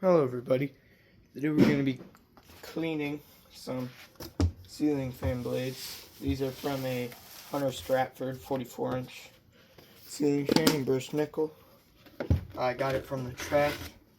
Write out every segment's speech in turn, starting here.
Hello everybody. Today we're going to be cleaning some ceiling fan blades. These are from a Hunter Stratford 44-inch ceiling fan in brushed nickel. I got it from the trash.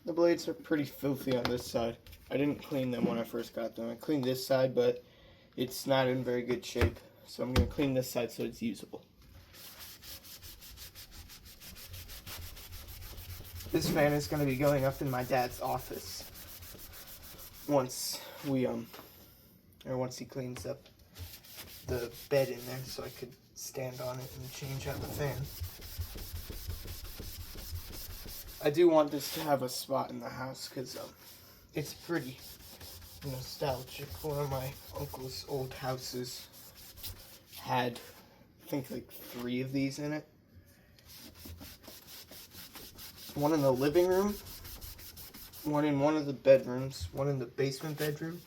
The blades are pretty filthy on this side. I didn't clean them when I first got them. I cleaned this side, but it's not in very good shape. So I'm going to clean this side so it's usable. This fan is going to be going up in my dad's office once he cleans up the bed in there, so I could stand on it and change out the fan. I do want this to have a spot in the house because it's pretty nostalgic. One of my uncle's old houses had, I think, like 3 of these in it. One in the living room, one in one of the bedrooms, one in the basement bedroom.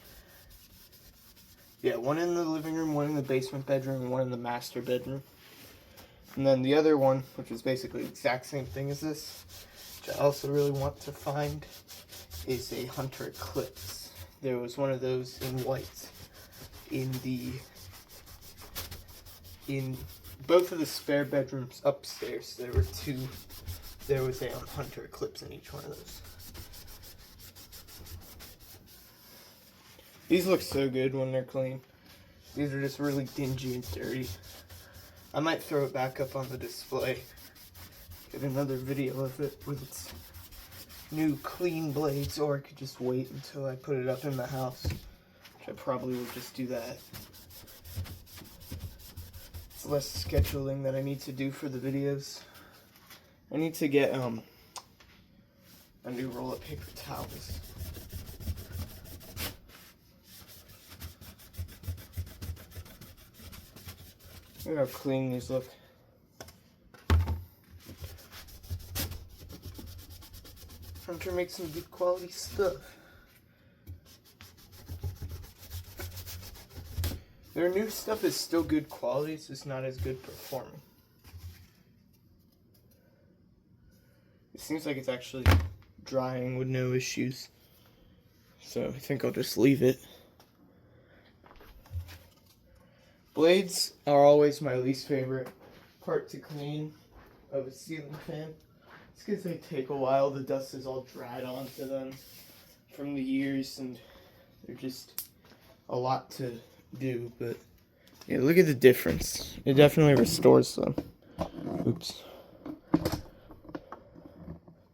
Yeah, one in the living room, one in the basement bedroom, and one in the master bedroom. And then the other one, which is basically the exact same thing as this, which I also really want to find, is a Hunter Eclipse. There was one of those in white in both of the spare bedrooms upstairs. There was a Hunter Eclipse in each one of those. These look so good when they're clean. These are just really dingy and dirty. I might throw it back up on the display. Get another video of it with its new clean blades, or I could just wait until I put it up in the house, which I probably will just do that. It's less scheduling that I need to do for the videos. I need to get a new roll of paper towels. Look how clean these look. Hunter makes some good quality stuff. Their new stuff is still good quality, it's just not as good performing. It seems like it's actually drying with no issues. So I think I'll just leave it. Blades are always my least favorite part to clean of a ceiling fan. It's because they take a while. The dust is all dried onto them from the years, and they're just a lot to do. But yeah, look at the difference. It definitely restores them. Oops.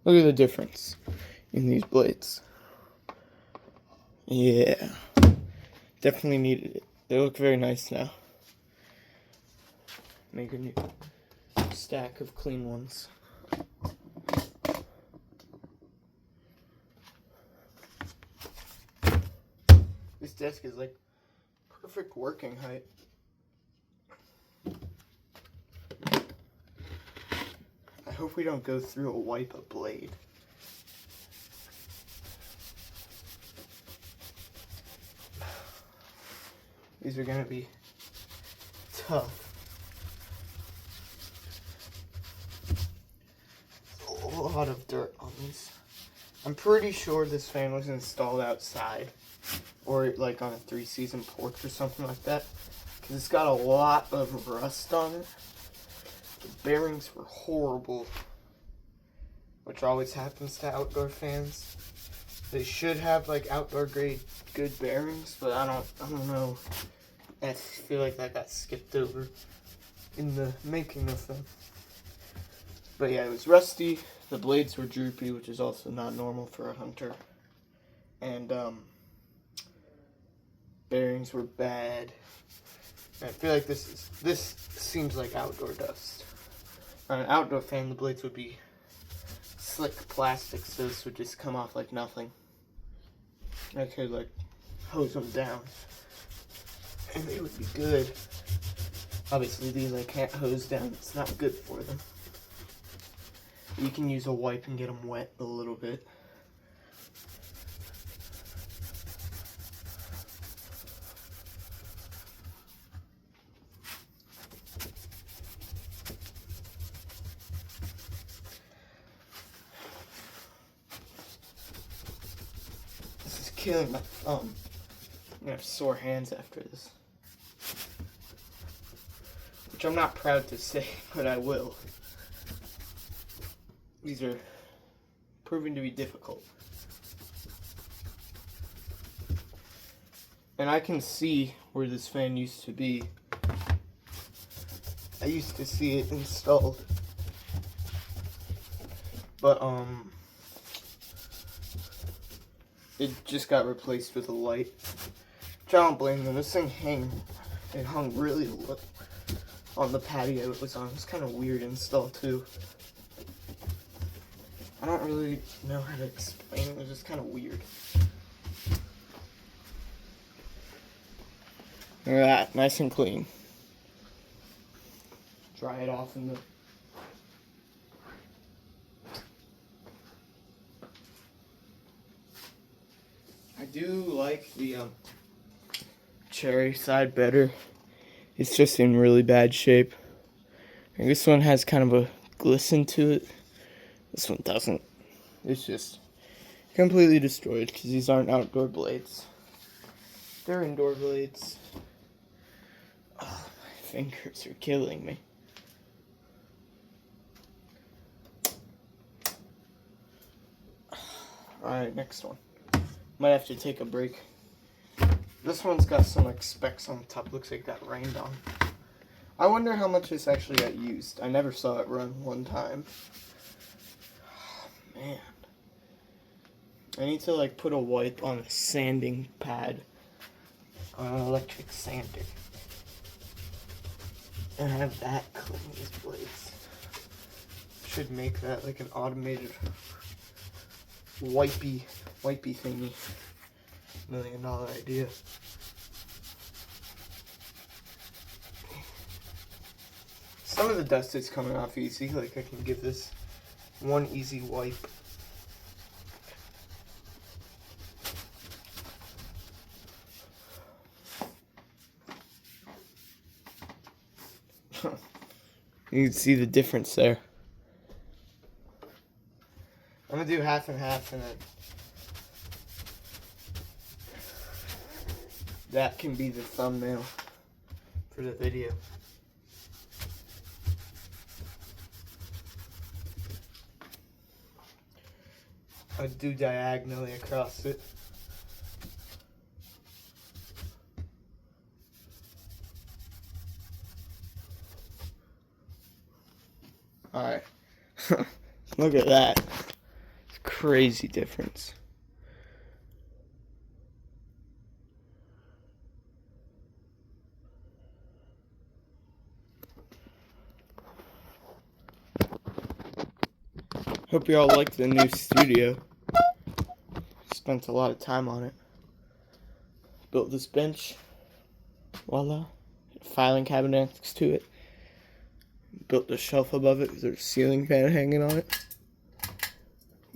Look at the difference in these blades. Yeah. Definitely needed it. They look very nice now. Make a new stack of clean ones. This desk is like perfect working height. I hope we don't go through a wipe a blade. These are gonna be tough. A lot of dirt on these. I'm pretty sure this fan was installed outside, or like on a 3-season porch or something like that, because it's got a lot of rust on it. The bearings were horrible, which always happens to outdoor fans. They should have like outdoor grade good bearings, but I don't know. I feel like that got skipped over in the making of them. But yeah, it was rusty. The blades were droopy, which is also not normal for a Hunter. And bearings were bad. And I feel like this seems like outdoor dust. On an outdoor fan, the blades would be slick plastic, so this would just come off like nothing. I could like hose them down, and they would be good. Obviously, these I can't hose down. It's not good for them. You can use a wipe and get them wet a little bit. killing my thumb. I'm gonna have sore hands after this. Which I'm not proud to say, but I will. These are proving to be difficult. And I can see where this fan used to be. I used to see it installed. But, it just got replaced with a light. Which I don't blame them. This thing hung really low on the patio it was on. It was kind of weird install too. I don't really know how to explain it. It was just kind of weird. Look at that, nice and clean. Dry it off in the... I do like the cherry side better. It's just in really bad shape. And this one has kind of a glisten to it. This one doesn't. It's just completely destroyed because these aren't outdoor blades. They're indoor blades. Oh, my fingers are killing me. Alright, next one. Might have to take a break. This one's got some like specks on the top. Looks like it got rained on. I wonder how much this actually got used. I never saw it run one time. Oh, man. I need to like put a wipe on a sanding pad. On an electric sander. And have that clean these blades. Should make that like an automated wipey thingy. $1 million idea. Some of the dust is coming off easy. Like I can give this one easy wipe. You can see the difference there. I'm gonna do half and half, and then that can be the thumbnail for the video. I'd do diagonally across it. Alright. Look at that. It's a crazy difference. Hope you all liked the new studio. Spent a lot of time on it. Built this bench. Voila. Filing cabinet next to it. Built the shelf above it. There's a ceiling fan hanging on it.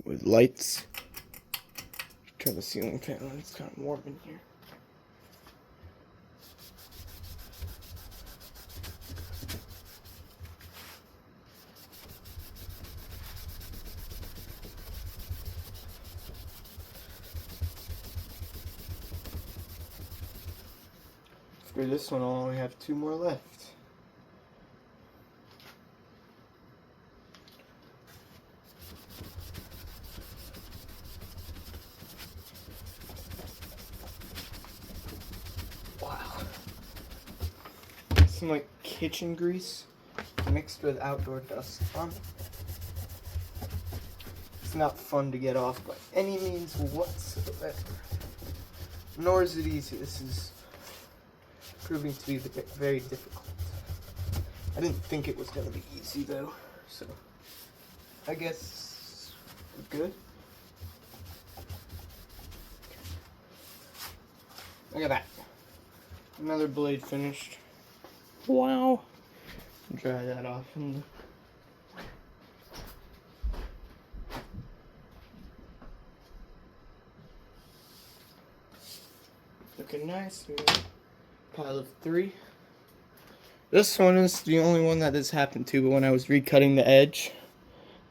With lights. Turn the ceiling fan on. It's kind of warm in here. For this one, I'll only have 2 more left. Wow. Some like kitchen grease mixed with outdoor dust on. It's not fun to get off by any means whatsoever. Nor is it easy. This is proving to be very difficult. I didn't think it was going to be easy though, so I guess we're good. Look at that. Another blade finished. Wow. Dry that off in the... Looking nice. We got a pile of 3. This one is the only one that this happened to, but when I was recutting the edge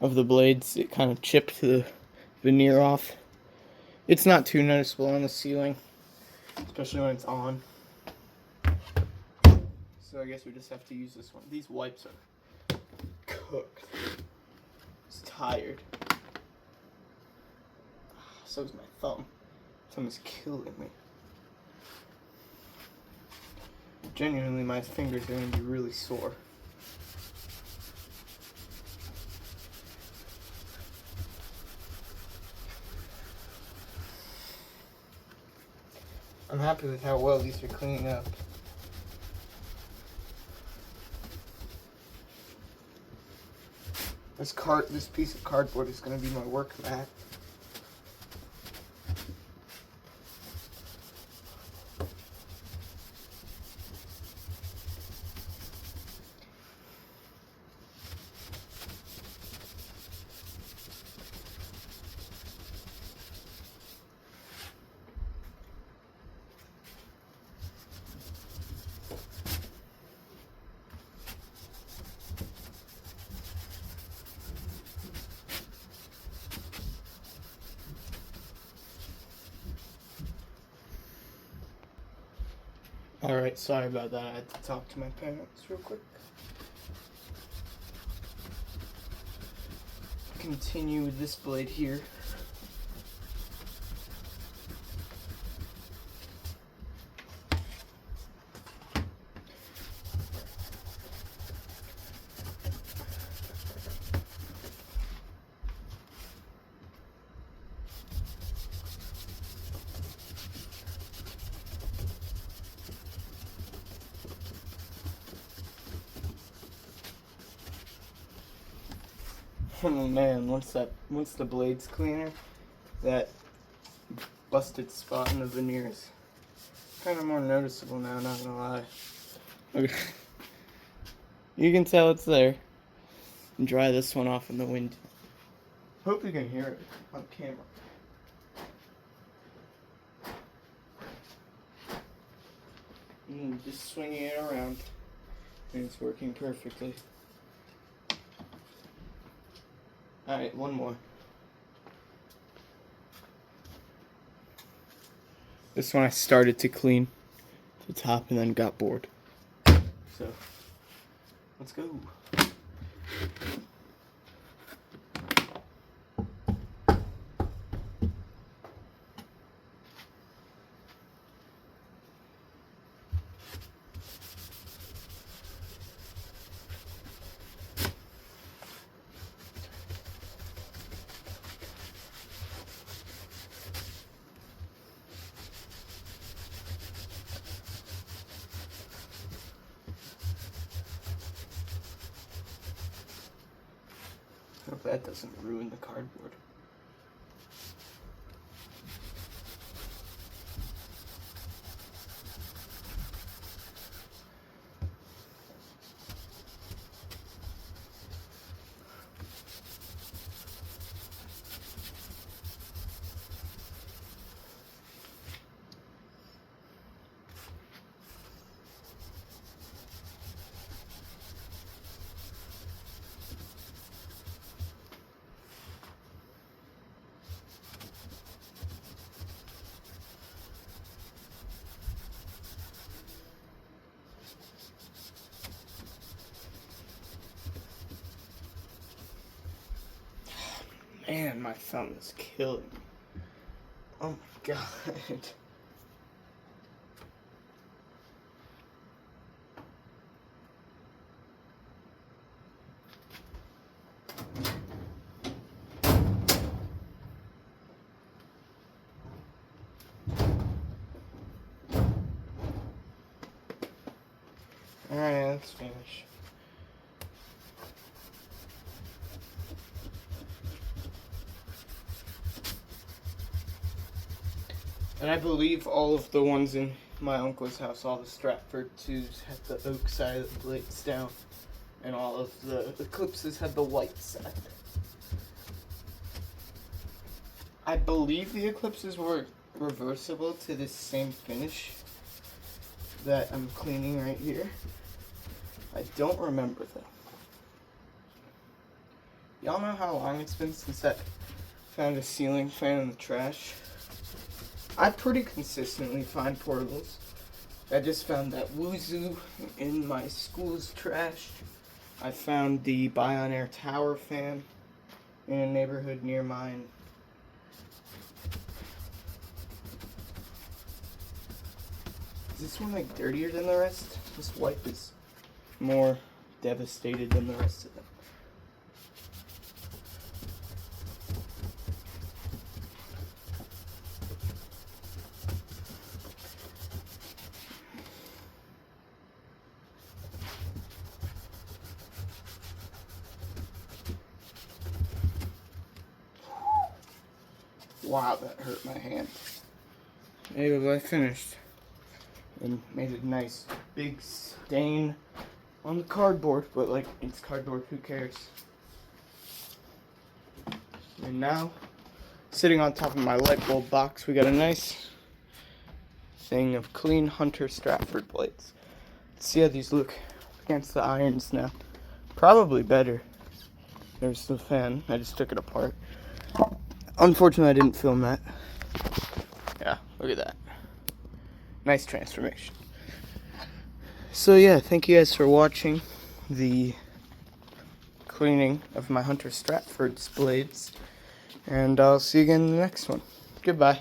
of the blades, it kind of chipped the veneer off. It's not too noticeable on the ceiling, especially when it's on. So I guess we just have to use this one. These wipes are cooked. It's tired. So is my thumb. Thumb is killing me. Genuinely, my fingers are going to be really sore. I'm happy with how well these are cleaning up. This piece of cardboard is going to be my work mat. Alright, sorry about that. I had to talk to my parents real quick. Continue with this blade here. Oh man, once the blade's cleaner, that busted spot in the veneer is kind of more noticeable now, not gonna lie. Okay. You can tell it's there. And dry this one off in the wind. Hope you can hear it on camera. Just swinging it around, and it's working perfectly. Alright, one more. This one I started to clean the top and then got bored. So, let's go. I hope that doesn't ruin the cardboard. Man, my thumb is killing me. Oh my god. Alright, let's finish. And I believe all of the ones in my uncle's house, all the Stratford 2s, had the oak side of the blades down. And all of the Eclipses had the white side. I believe the Eclipses were reversible to this same finish that I'm cleaning right here. I don't remember though. Y'all know how long it's been since I found a ceiling fan in the trash? I pretty consistently find portables. I just found that Woozu in my school's trash. I found the Bion Air Tower fan in a neighborhood near mine. Is this one like dirtier than the rest? This wipe is more devastated than the rest of them. Wow, that hurt my hand. Anyway, I finished. And made a nice big stain on the cardboard, but like, it's cardboard, who cares? And now, sitting on top of my light bulb box, we got a nice thing of clean Hunter Stratford blades. Let's see how these look against the irons now. Probably better. There's the fan, I just took it apart. Unfortunately, I didn't film that. Yeah, look at that. Nice transformation. So yeah, thank you guys for watching the cleaning of my Hunter Stratford's blades. And I'll see you again in the next one. Goodbye.